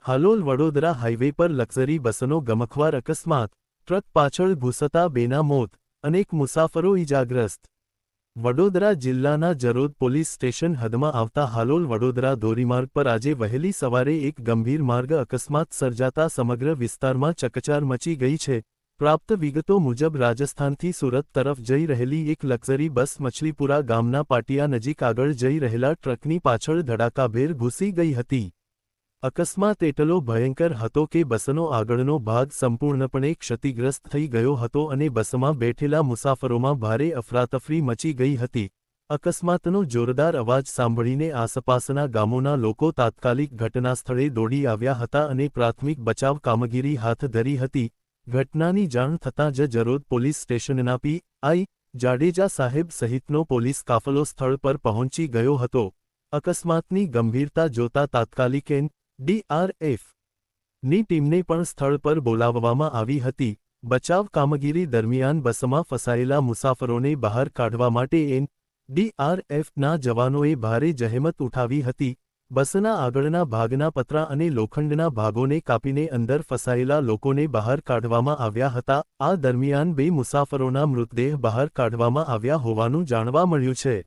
Halol Vadodara highway પર luxury બસનો ગમખ્વાર અકસ્માત, ટ્રક પાછળ ઘૂસતા બેના મોત, અનેક મુસાફરો ઈજાગ્રસ્ત। વડોદરા જિલ્લાના જરોદ પોલીસ સ્ટેશન હદમાં આવતા હાલોલ વડોદરા ધોરીમાર્ગ પર આજે વહેલી સવારે એક ગંભીર માર્ગ અકસ્માત સર્જાતા સમગ્ર વિસ્તારમાં ચકચાર મચી ગઈ છે। પ્રાપ્ત વિગતો મુજબ રાજસ્થાનથી સુરત તરફ જઈ રહેલી એક લક્ઝરી બસ મછલીપુરા ગામના પાટિયા નજીક આગળ જઈ રહેલા ટ્રકની પાછળ ધડાકાભેર ઘૂસી ગઈ હતી। અકસ્માત એટલો ભયંકર હતો કે બસનો આગળનો ભાગ સંપૂર્ણપણે ક્ષતિગ્રસ્ત થઈ ગયો હતો અને બસમાં બેઠેલા મુસાફરોમાં ભારે અફરાતફરી મચી ગઈ હતી। અકસ્માતનો જોરદાર અવાજ સાંભળીને આસપાસના ગામોના લોકો તાત્કાલિક ઘટનાસ્થળે દોડી આવ્યા હતા અને પ્રાથમિક બચાવ કામગીરી હાથ ધરી હતી। ઘટનાની જાણ થતાં જ જરોદ પોલીસ સ્ટેશનના પી.આઈ. જાડેજા સાહેબ સહિતનો પોલીસ કાફલો સ્થળ પર પહોંચી ગયો હતો। અકસ્માતની ગંભીરતા જોતા તાત્કાલિક એન.ડી.આર.એફ. ની ટીમને પણ સ્થળ પર બોલાવવામાં આવી હતી। બચાવ કામગીરી દરમિયાન બસમાં ફસાયેલા મુસાફરોને બહાર કાઢવા માટે એન.ડી.આર.એફના જવાનોએ ભારે જહેમત ઉઠાવી હતી। બસના આગળના ભાગના પતરા અને લોખંડના ભાગોને કાપીને અંદર ફસાયેલા લોકોને બહાર કાઢવામાં આવ્યા હતા। આ દરમિયાન બે મુસાફરોના મૃતદેહ બહાર કાઢવામાં આવ્યા હોવાનું જાણવા મળ્યું છે।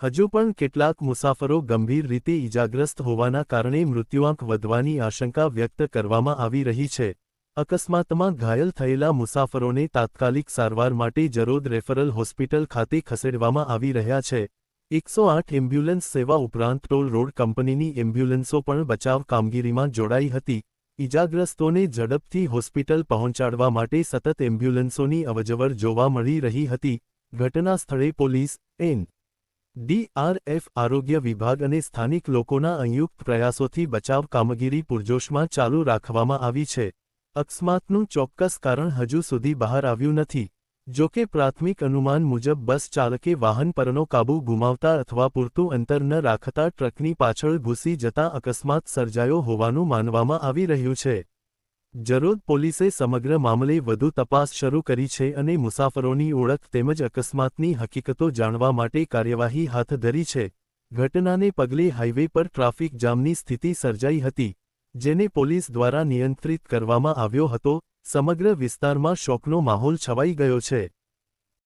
હજુ પણ કેટલાક મુસાફરો ગંભીર રીતે ઈજાગ્રસ્ત હોવાના કારણે મૃત્યુઆંક વધવાની આશંકા વ્યક્ત કરવામાં આવી રહી છે। અકસ્માતમાં ઘાયલ થયેલા મુસાફરોને તાત્કાલિક સારવાર માટે જરોદ રેફરલ હોસ્પિટલ ખાતે ખસેડવામાં આવી રહ્યા છે। 108 એમ્બ્યુલન્સ સેવા ઉપરાંત ટોલ રોડ કંપનીની એમ્બ્યુલન્સો પણ બચાવ કામગીરીમાં જોડાઈ હતી। ઈજાગ્રસ્તોને ઝડપથી હોસ્પિટલ પહોંચાડવા માટે સતત એમ્બ્યુલન્સોની અવરજવર જોવા મળી રહી હતી। ઘટના સ્થળે પોલીસ, એન.ડી.આર.એફ, આરોગ્ય વિભાગ અને સ્થાનિક લોકોના સંયુક્ત પ્રયાસોથી બચાવ કામગીરી પૂરજોશમાં ચાલુ રાખવામાં આવી છે। અકસ્માતનું ચોક્કસ કારણ હજુ સુધી બહાર આવ્યું નથી। જો કે પ્રાથમિક અનુમાન મુજબ બસ ચાલકે વાહન પરનો કાબૂ ગુમાવતા અથવા પૂરતું અંતર ન રાખતા ટ્રકની પાછળ ઘૂસી જતા અકસ્માત સર્જાયો હોવાનું માનવામાં આવી રહ્યું છે। જરોદ પોલીસે સમગ્ર મામલે વધુ તપાસ શરૂ કરી છે અને મુસાફરોની ઓળખ તેમજ અકસ્માતની હકીકતો જાણવા માટે કાર્યવાહી હાથ ધરી છે। ઘટનાને પગલે હાઈવે પર ટ્રાફિક જામની સ્થિતિ સર્જાઈ હતી, જેને પોલીસ દ્વારા નિયંત્રિત કરવામાં આવ્યો હતો। સમગ્ર વિસ્તારમાં શોકનો માહોલ છવાઈ ગયો છે।